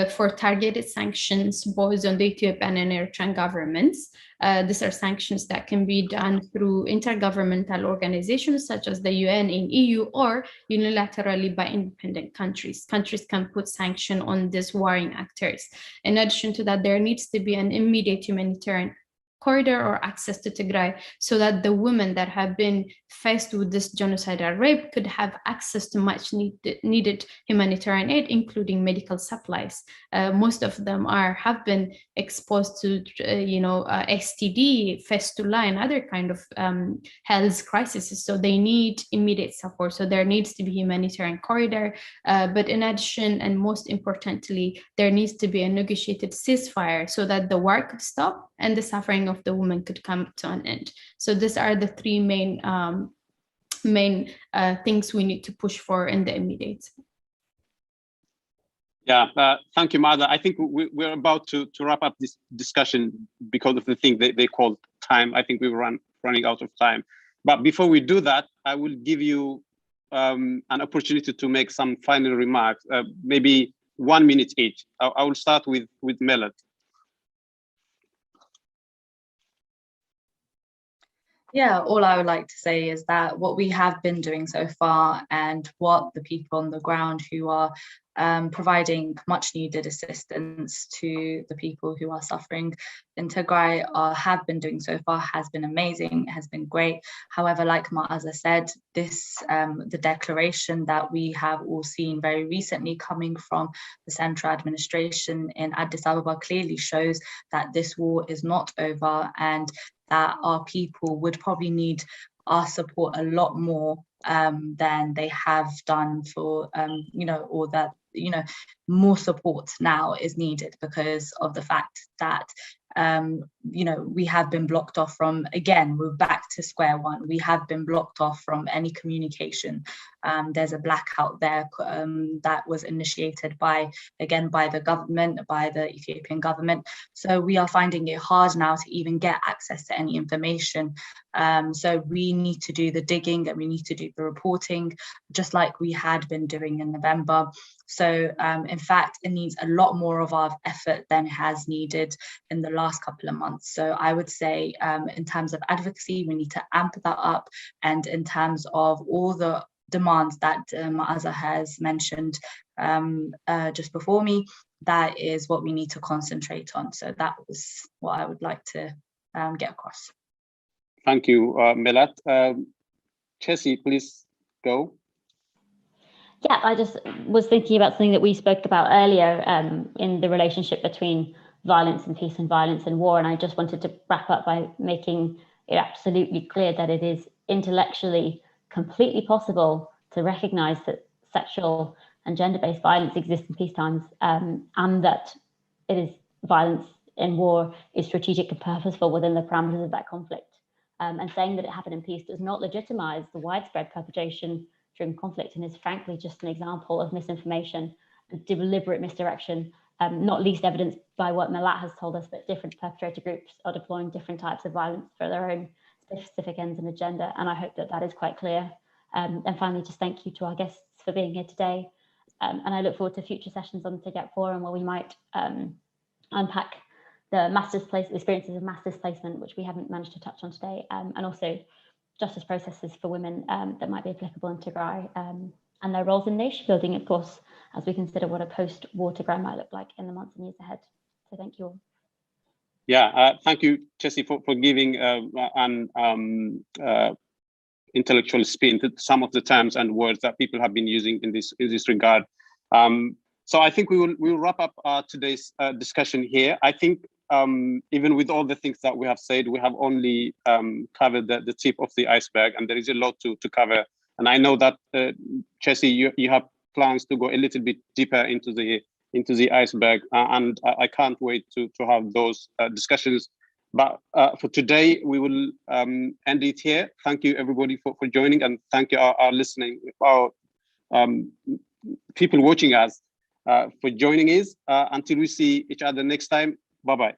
for targeted sanctions both on the Ethiopian and Eritrean governments. These are sanctions that can be done through intergovernmental organizations such as the UN and EU, or unilaterally by independent countries. Countries can put sanction on these warring actors. In addition to that, there needs to be an immediate humanitarian corridor or access to Tigray, so that the women that have been faced with this genocidal rape could have access to much needed humanitarian aid, including medical supplies. Most of them have been exposed to, STD, fistula, and other kind of health crises. So they need immediate support. So there needs to be humanitarian corridor. But in addition, and most importantly, there needs to be a negotiated ceasefire so that the war could stop and the suffering of the woman could come to an end. So these are the three main things we need to push for in the immediate. Yeah, thank you, Maaza. I think we're about to wrap up this discussion because of the thing they call time. I think we're running out of time. But before we do that, I will give you an opportunity to make some final remarks, maybe 1 minute each. I will start with Melat. Yeah, all I would like to say is that what we have been doing so far and what the people on the ground who are providing much needed assistance to the people who are suffering in Tigray have been doing so far has been amazing, has been great. However, like Maaza said, the declaration that we have all seen very recently coming from the central administration in Addis Ababa clearly shows that this war is not over, and that our people would probably need our support a lot more than they have done for, or that, more support now is needed because of the fact that, we have been blocked off from, again, we're back to square one. We have been blocked off from any communication. There's a blackout there that was initiated by the government, by the Ethiopian government. So we are finding it hard now to even get access to any information. So we need to do the digging and we need to do the reporting, just like we had been doing in November. So in fact, it needs a lot more of our effort than has needed in the last couple of months. So I would say in terms of advocacy, we need to amp that up. And in terms of all the demands that Maaza has mentioned just before me, that is what we need to concentrate on. So that was what I would like to get across. Thank you, Melat. Chessie, please go. Yeah, I just was thinking about something that we spoke about earlier in the relationship between violence and peace and violence and war. And I just wanted to wrap up by making it absolutely clear that it is intellectually completely possible to recognize that sexual and gender-based violence exists in peacetimes, and that it is violence in war is strategic and purposeful within the parameters of that conflict. And saying that it happened in peace does not legitimize the widespread perpetration during conflict, and is frankly just an example of misinformation and deliberate misdirection, not least evidenced by what Melat has told us, that different perpetrator groups are deploying different types of violence for their own specific ends and agenda. And I hope that that is quite clear. And finally, just thank you to our guests for being here today. And I look forward to future sessions on the Tighat Forum, where we might unpack the experiences of mass displacement, which we haven't managed to touch on today, and also justice processes for women that might be applicable in Tigray. and their roles in nation building, of course, as we consider what a post-war Tigray might look like in the months and years ahead. So thank you all. Yeah, thank you, Jessie, for giving an intellectual spin to some of the terms and words that people have been using in this regard. So I think we will wrap up today's discussion here. I think even with all the things that we have said, we have only covered the tip of the iceberg, and there is a lot to cover. And I know that Jessie, you have plans to go a little bit deeper into the iceberg, and I can't wait to have those discussions. But for today, we will end it here. Thank you, everybody, for joining, and thank you, our listening, our people watching us for joining us. Until we see each other next time, bye-bye.